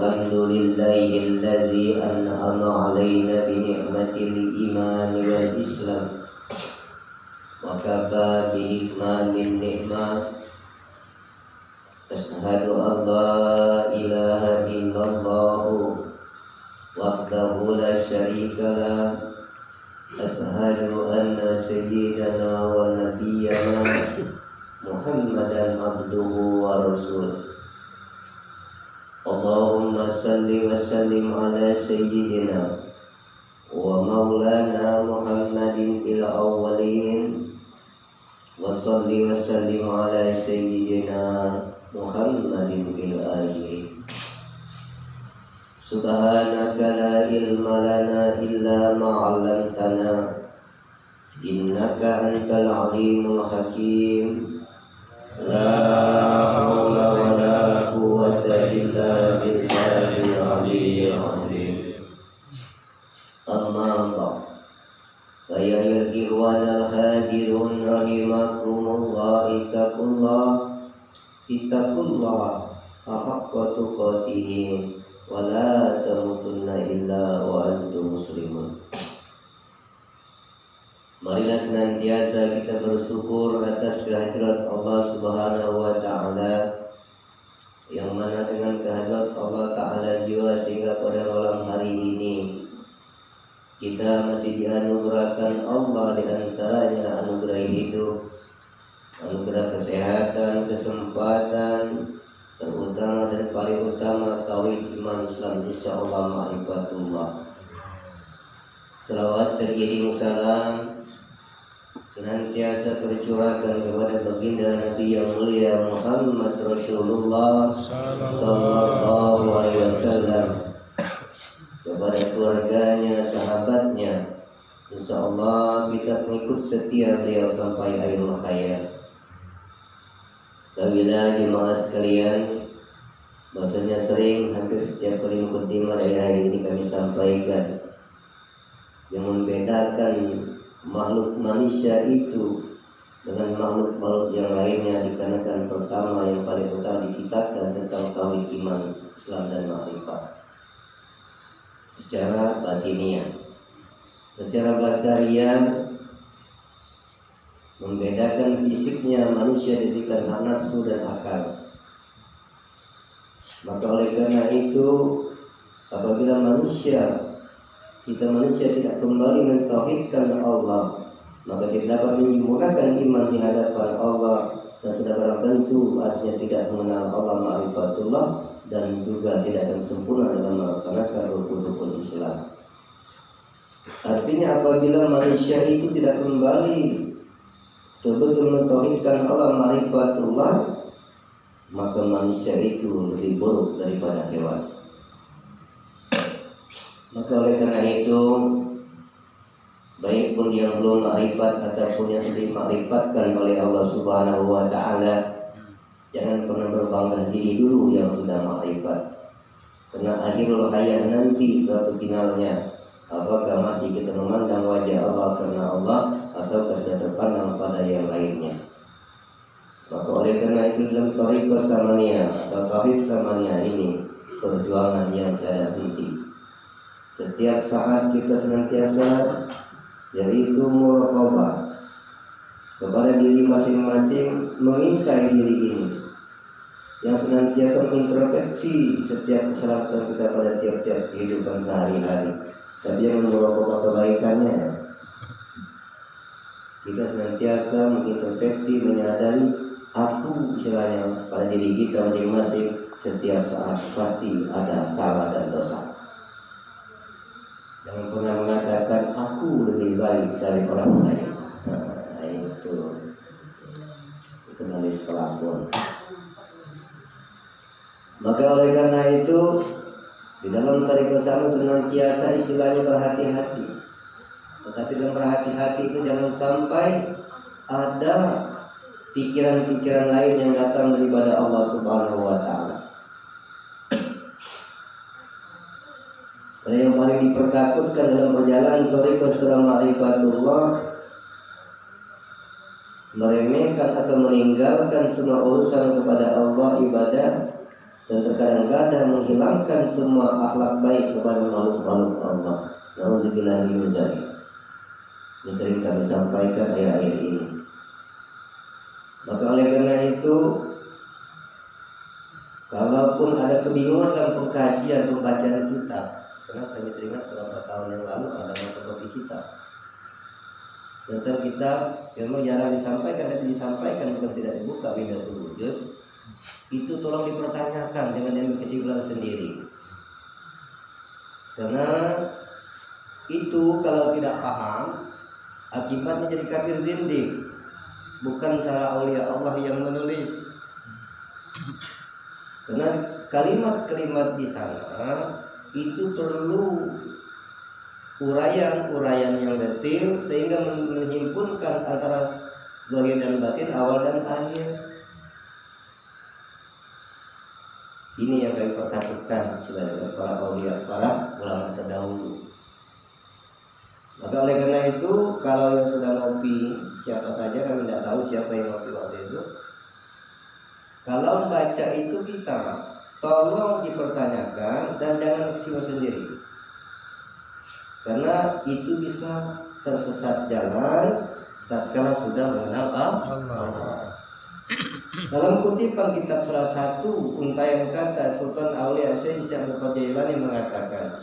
الحمد لله الذي أنعم علينا بنعمة الإيمان والإسلام وكفى بإكمال النعمة أشهد أن لا إله إلا الله وحده لا شريك له أشهد أن سيدنا ونبينا محمدا عبده ورسوله اللهم صل وسلم على سيدنا ومولانا محمد في الأولين وصل وسلم على سيدنا محمد في الآخرين سبحانك لا علم لنا إلا ما علمتنا إنك أنت العليم الحكيم لا حول ولا قوة إلا بالله العلي العظيم أما بعد فيا الإخوان الحاضرون رحمكم الله اتقوا الله حق تقاته ولا تموتن إلا وأنتم مسلمون. Marilah senantiasa kita bersyukur atas kehadirat Allah Subhanahu wa Ta'ala, yang mana dengan kehadirat Allah Ta'ala juga sehingga pada malam hari ini kita masih dianugerahkan Allah, di antaranya anugerah hidup, anugerah kesehatan, kesempatan, terutama dan paling utama tauhid iman Islam, insyaallah ma'rifatullah. Selawat teriring salam senantiasa tercurahkan kepada baginda Nabi yang mulia Muhammad Rasulullah sallallahu alaihi wasallam, kepada keluarganya, sahabatnya. Insyaallah kita pengikut setia beliau sampai akhir hayat. Bila jemaah sekalian, bahasanya sering hampir setiap kali mukadimah dari hari ini kami sampaikan, yang membedakan makhluk manusia itu dengan makhluk-makhluk yang lainnya dikarenakan pertama yang paling utama dikitabkan tentang tauhid iman Islam dan ma'rifat secara batiniah. Secara basariah membedakan fisiknya manusia diberikan hak nafsu dan akal. Maka oleh karena itu, apabila kita manusia tidak kembali mentauhidkan Allah, maka tidak dapat menyempurnakan iman di hadapan Allah, dan sudah barang tentu artinya tidak mengenal Allah ma'rifatullah, dan juga tidak akan sempurna dalam melaksanakan rukun-rukun Islam. Artinya apabila manusia itu tidak kembali betul-betul mentauhidkan Allah ma'rifatullah, maka manusia itu lebih buruk daripada hewan. Maka oleh karena itu, baik pun yang belum ma'rifat ataupun yang sudah ma'rifatkan oleh Allah Subhanahu wa Ta'ala, jangan pernah berbangga diri dulu yang sudah ma'rifat, karena akhirul hayat nanti suatu finalnya, apakah masih kita memandang wajah Allah karena Allah, atau sudah terpandang pada yang lainnya. Maka oleh karena itu dalam thariqah samaniyah atau tauhid samaniyah ini perjuangan yang tiada henti. Setiap saat kita senantiasa yaitu muraqabah kepada diri masing-masing, mengintai diri ini yang senantiasa mengintrospeksi setiap kesalahan kita pada tiap-tiap kehidupan sehari-hari. Tapi yang muraqabah kebaikannya, kita senantiasa mengintrospeksi, menyadari aku istilahnya pada diri kita masing-masing. Setiap saat pasti ada salah dan dosa. Jangan pernah mengatakan aku lebih baik dari orang lain. Nah, itu nulis pelakon. Maka oleh karena itu, di dalam thariqah sama senantiasa istilahnya berhati-hati. Tetapi dalam berhati-hati itu jangan sampai ada pikiran-pikiran lain yang datang daripada Allah Subhanahu wa Ta'ala. Dan yang paling dipertakutkan dalam perjalanan thariqah setelah ma'rifatullah, meremehkan atau meninggalkan semua urusan kepada Allah ibadah dan terkadang-kadang menghilangkan semua akhlak baik kepada makhluk-makhluk Allah. Nauzubillah min dzalik. Ini sering kami sampaikan akhir-akhir ini. Maka oleh karena itu, kalaupun ada kebingungan dalam pengkajian pembacaan kitab, karena saya teringat beberapa tahun yang lalu ada fotokopi kitab tentang kitab memang jarang disampaikan, tapi disampaikan bukan tidak dibuka Bidatul Wujud. Itu tolong dipertanyakan dengan yang kesimpulan sendiri, karena itu kalau tidak paham akibatnya jadi kafir zindik, bukan salah aulia Allah yang menulis. Karena kalimat-kalimat di sana itu perlu uraian yang detail sehingga menghimpunkan antara zahir dan batin, awal dan akhir. Ini yang kami pertaruhkan sebagai para aulia, para ulama terdahulu. Maka oleh karena itu, kalau yang sudah ngopi siapa saja, kami tidak tahu siapa yang ngopi waktu itu. Kalau baca itu kita tolong dipertanyakan dan jangan kesimpulan sendiri, karena itu bisa tersesat jalan tatkala sudah mengenal Allah. Dalam kutipan kitab salah satu untayan kata Sultan Aulia Syekh Syekh Al-Jailani mengatakan,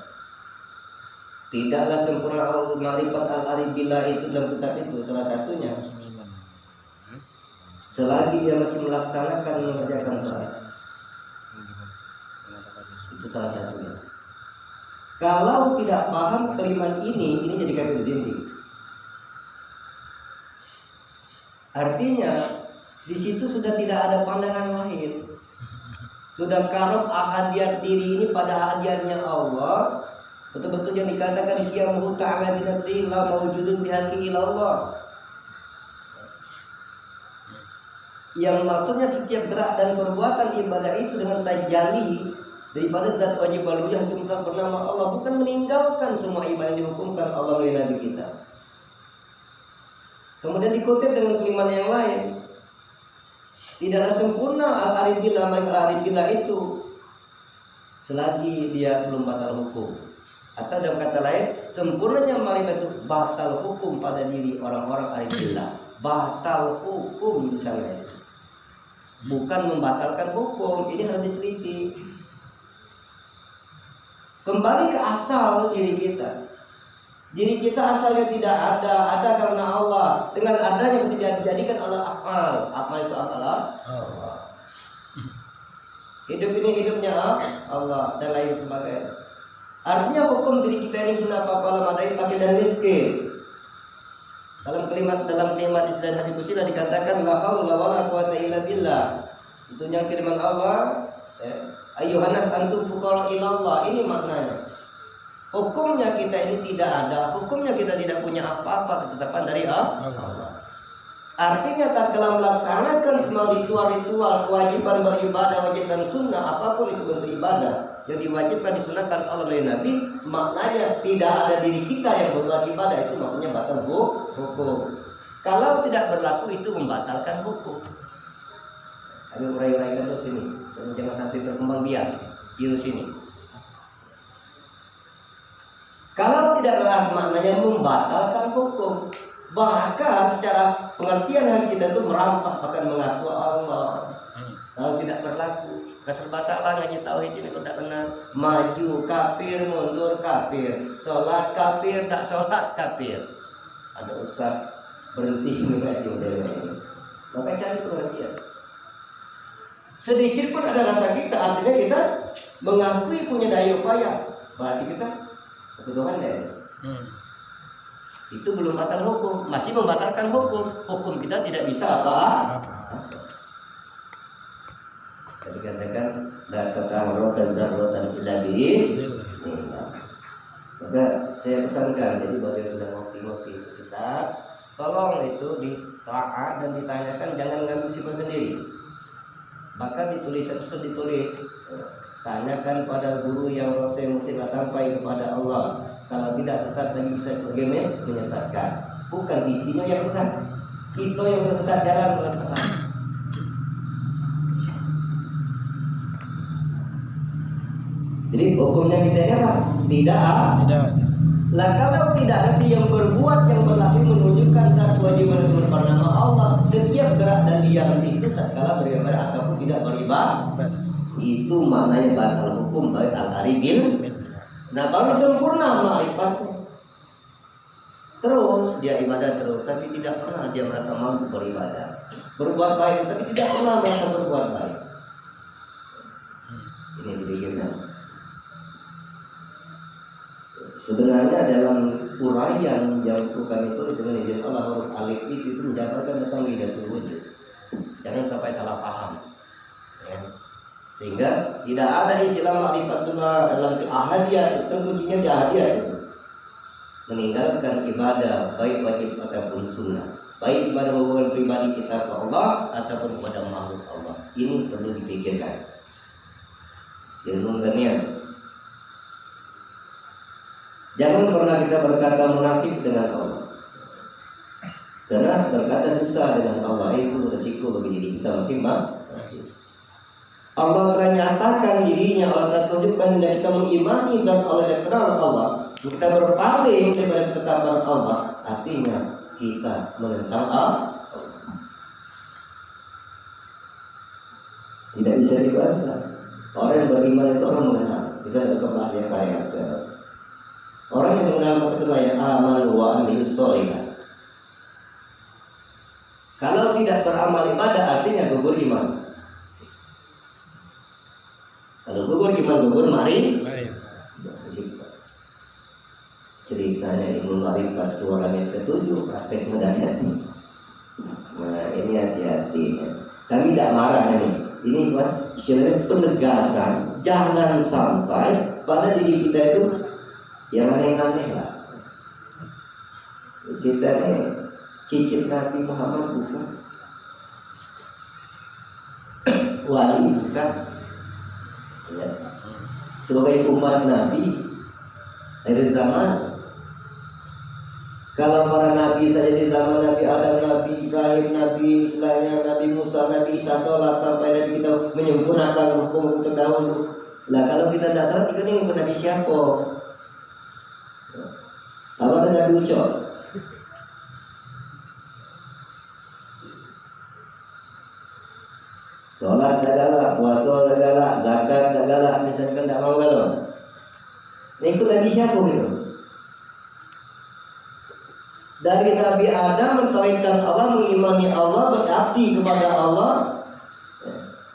tidaklah sempurna ma'rifat al-arif billah itu dalam kitab itu, salah satunya selagi dia masih melaksanakan mengerjakan sholat. Itu salah satunya. Kalau tidak paham kalimat ini jadi kafir zindik. Artinya di situ sudah tidak ada pandangan lain. Sudah karab ahadiyat diri ini pada ahadiyatnya Allah. Betul-betul yang dikatakan qiyamuhu ta'ala bi nafsihi la mawjudun bihaqi ilallah. Yang maksudnya setiap gerak dan perbuatan ibadah itu dengan tajalli daripada zat wajib al-wujud yang bernama Allah, bukan meninggalkan semua ibadah yang dihukumkan Allah oleh Nabi kita. Kemudian dikutip dengan kalimat yang lain, tidaklah sempurna al-arif billah itu selagi dia belum batal hukum. Atau dalam kata lain, sempurnanya ma'rifat itu batal hukum pada diri orang-orang arif billah. Batal hukum di sana, bukan membatalkan hukum. Ini harus diteliti. Kembali ke asal diri kita. Diri kita asalnya tidak ada karena Allah. Dengan adanya tidak dijadikan oleh amal. Amal itu amal Allah. Hidup ini hidupnya Allah dan lain sebagainya. Artinya hukum diri kita ini hina papala madai pakai dan miskin. Dalam kalimat istilah hadis qudsi dikatakan la haula wala quwata illa billah. Itu yang firman Allah, ayyuhannas antum fuqara ilallah. Ini maknanya. Hukumnya kita ini tidak ada, hukumnya kita tidak punya apa-apa ketetapan dari Allah. Artinya tatkala melaksanakan semua ritual kewajiban beribadah, wajib dan sunnah, apapun itu bentuk ibadah yang diwajibkan disunahkan Allah oleh Nabi, maknanya tidak ada diri kita yang berbuat ibadah, itu maksudnya batal hukum. Kalau tidak berlaku itu membatalkan hukum. Kami urai-uraikan terus ini, jangan sampai berkembang biak virus ini. Kalau tidak berlaku maknanya membatalkan hukum. Bahkan secara pengertian hati kita itu merampah akan mengaku Allah. Kalau tidak berlaku, keserba salah ngaji tauhid ini kalau tidak benar, maju kafir, mundur kafir, sholat kafir, tak sholat kafir. Ada ustaz berhenti ngaji model ini. Maka cari pengertian. Sedikit pun ada rasa kita, artinya kita mengakui punya daya upaya. Berarti kita kebutuhan ya. Itu belum batal hukum, masih membatalkan hukum. Hukum kita tidak bisa apa? Jadi katakan la tata'arrata dzarratan illa bihi. Maka saya pesankan, jadi bagi yang sudah ngopi-ngopi kita, tolong itu ditelaah dan ditanyakan, jangan ngambil simpel sendiri. Bahkan ditulis, tanyakan pada guru yang Rasul sampai kepada Allah. Kalau tidak sesat lagi bisa sebagai menyesatkan. Bukan isinya yang sesat, kita yang tersesat jalan. Jadi hukumnya kita ini apa? Tidak. Lah kalau tidak ada yang berbuat yang berlaku menunjukkan satu kewajiban bernama Allah, setiap gerak dan diam itu tatkala beribadah ataupun tidak beribadah, itu maknanya batal hukum baik al-arigil. Nah kalau sempurna ma'rifatnya, terus dia ibadah terus, tapi tidak pernah dia merasa mampu beribadah, berbuat baik, tapi tidak pernah merasa berbuat baik. Ini dipikirkan. Sebenarnya dalam uraian yang kami tulis dengan izin Allah, huruf alif itu menjabarkan tentang hidayatul wujud. Jangan sampai salah paham. Ya. Sehingga tidak ada istilah ma'rifatullah dalam ahadiyah, itu kuncinya di ahadiyah itu. Meninggalkan ibadah baik wajib ataupun sunnah, baik ibadah hubungan pribadi kita ke Allah ataupun kepada makhluk Allah. Ini perlu dipikirkan. Renungkannya. Jangan pernah kita berkata munafik dengan Allah, karena berkata dusta dengan Allah itu resiko bagi diri kita masing-masing. Allah telah nyatakan dirinya, Allah telah tunjukkan dan kita mengimani zat Allah dan kenal Allah, kita berpaling daripada ketetapan Allah, artinya kita menentang Allah. Tidak bisa dibantah. Orang yang beriman itu orang mengenal. Kita tidak usah yang saya. Orang yang mengenal betul ya amal wa amilus sholihah. Kalau tidak beramal ibadah artinya gugur iman. Kalau gugur iman, gugur mari. Ceritanya Ibnu Ma'rifat orang yang ketujuh praktek medali hati. Nah ini hati-hati. Kami tidak marah ini. Ini istilahnya penegasan. Jangan sampai pada diri kita itu yang aneh-aneh lah. Kita ini cicit Nabi Muhammad bukan, wali bukan, ya. Sebagai umat Nabi dari zaman, kalau para Nabi saja di zaman Nabi Adam, Nabi Ibrahim, Nabi istilahnya Nabi Musa, Nabi Isa sholat sampai Nabi kita menyempurnakan hukum terdahulu. Lah kalau kita tidak sholat, kita ini Nabi siapa? Apa ada Nabi Ucok? Sholat tak galak, puasa tak galak, zakat tak galak, misalkan tak mau galak. Nah ikut Nabi siapa gitu? Dari Nabi Adam mentauhidkan Allah, mengimani Allah, berbakti kepada Allah.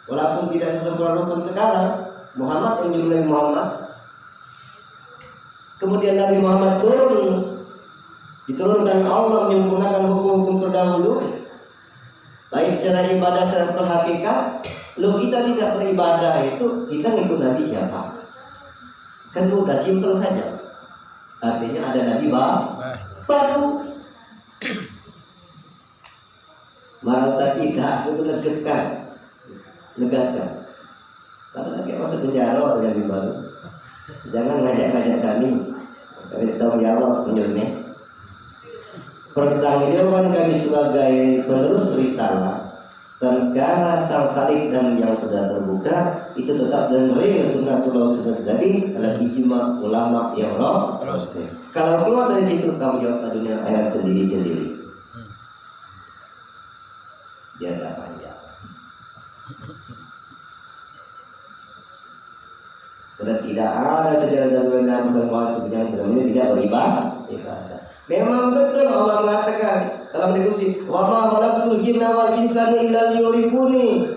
Walaupun tidak sesempurna rukun sekarang, Muhammad yang dimulai Muhammad. Kemudian Nabi Muhammad diturunkan Allah menyempurnakan hukum-hukum terdahulu, baik secara ibadah secara hakikat. Lo kita tidak beribadah itu kita ngikut Nabi siapa? Kan udah simpel saja. Artinya ada Nabi baru. Marata kita itu negaskan. Kalau lagi masuk penjara orang Nabi baru, jangan ngajak-ngajak kami tanggung jawab menjelmi. Pertanggungjawaban kami sebagai penerus risalah, tatkala sang salik dan yang sudah terbuka itu tetap dan real sunnatullah sunnah Nabi adalah ijma ulama yang roh. Kalau keluar dari situ kamu jawab dunia akhirat sendiri-sendiri. Biar tak panjang. Karena tidak ada sejarah dalam Nabi SAW yang benar-benar tidak beribadah. Memang betul Allah mengatakan dalam diskusi, wa ma khalaqtul jinna wal insana illa liya'rifuni.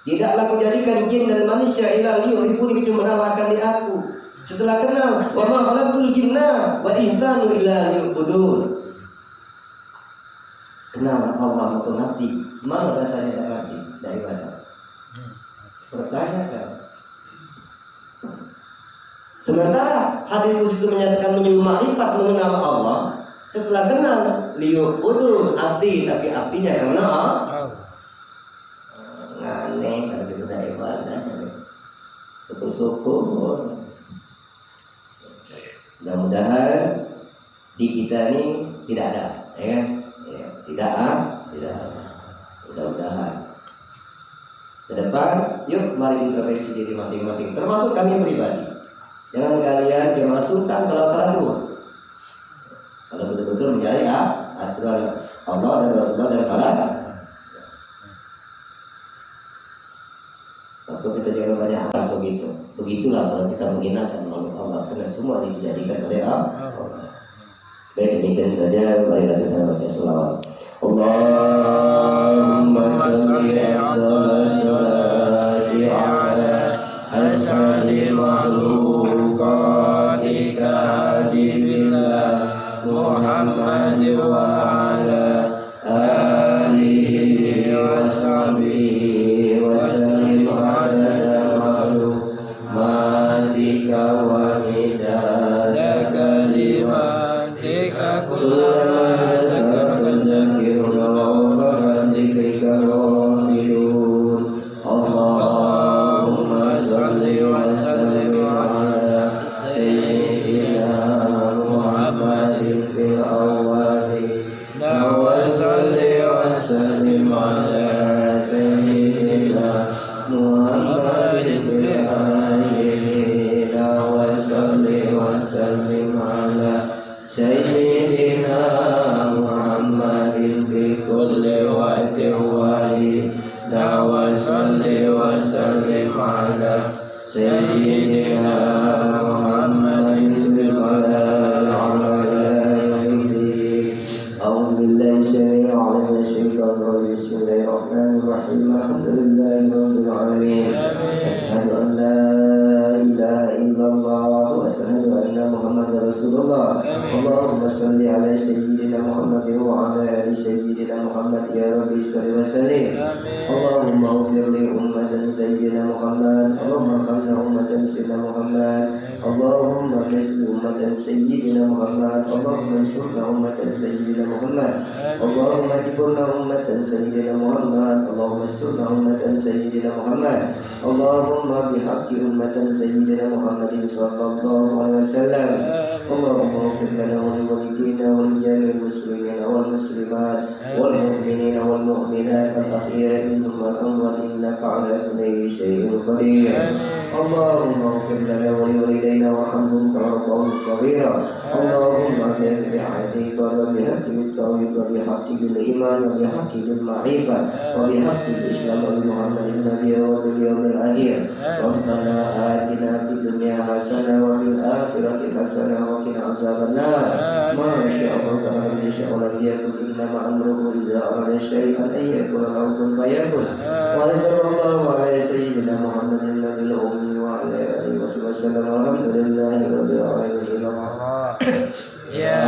Tidaklah kujadikan jin dan manusia illa liya'rifuni kecuali mengenalkan di aku. Setelah kenal, wa ma khalaqtul jinna wal insana illa liya'budun. Kenal Allah untuk mati. Mana rasanya tak mati dari ibadah? Pertanyakan. Sementara hadis itu menyatakan menyuruh makrifat mengenal Allah. Setelah kenal liu udun arti, tapi artinya karena aneh kalau kita tidak ibadah. Syukur-syukur. Mudah-mudahan di kita ini tidak ada, ya kan? Ya, tidak ada. Mudah-mudahan. depan, yuk mari introspeksi diri masing-masing, termasuk kami pribadi. Jangan kalian dimasukkan dalam salah dua. Kalau betul-betul menjadi aturan Allah dan Rasulullah dan para. Maka kita jangan banyak hal begitu. Begitulah kalau kita menghinakan Allah, karena semua dijadikan oleh Allah. Baik, demikian saja. Marilah kita baca selawat. Allahumma salli ala salati ala asali makhlukatika habibillah Muhammad wa ala alihi wa sahbihi wa sallim ala makhlukatika wa midada kalimatika kullama zakaraka zakirullah wa zikrika ghafirun. Allahumma salli wa sallim ala sayyidina Muhammadin fil awwalin wa salli wa sallim ala sayyidina Muhammadin fil akhirin wa salli wa sallim ala sayyidina Muhammadin fi kulli waqtin wa hin wa salli wa sallim ala sayyidina Muhammadin fil alamin. A'udzu billahi syaitanir rajim. Bismillahirrahmanirrahim. Alhamdulillahi rabbil alamin. Asyhadu an la ilaha illallah wa asyhadu anna Muhammadar Rasulullah. Allahumma shalli ala sayyidina Muhammad wa ala ali sayyidina Muhammad ya rabbi shalli wa sallim. Allahumma ighfir li ummatan sayyidina Muhammad. Allahumma ighfir ummatan sayyidina Muhammad. Allahumma ighfir ummatan sayyidina Muhammad. Allahumma ighfir ummatan sayyidina Muhammad. Allahumma ighfir ummatan sayyidina Muhammad. Allahumma ighfir ummatan sayyidina Muhammad. Allahumma bihaqqi ummatan sayyidina Muhammadin sallallahu alaihi wasallam. Allahumma ighfir lana wa li walidina wa li jami'il muslimina wal muslimat wal mu'minina wal mu'minat al-ahya'i minhum wal amwat innaka 'ala kulli shay'in qadir. Allahumma ighfir lana wa li walidayna warhamhum kama rabbayani shaghira. Allahumma bihaqqi wa bihaqqi at-tawhid wa bihaqqi al-iman wa bihaqqi al-ma'rifah wa bihaqqi al-islam wa Muhammadin nabiyya wa bil yawmil akhir. Rabbana atina fid dunya hasanah wa fil akhirati hasanah wa qina adzabannar. Ma syaa Allah ta'ala insyaallah yakun inna ma'amruhu idza arada syai'an an yakuna lahu kun fayakun. Wa sallallahu ala sayyidina Muhammadin nabiyil ummi wa ala alihi wa sahbihi wasallam. Alhamdulillahi rabbil alamin. Ya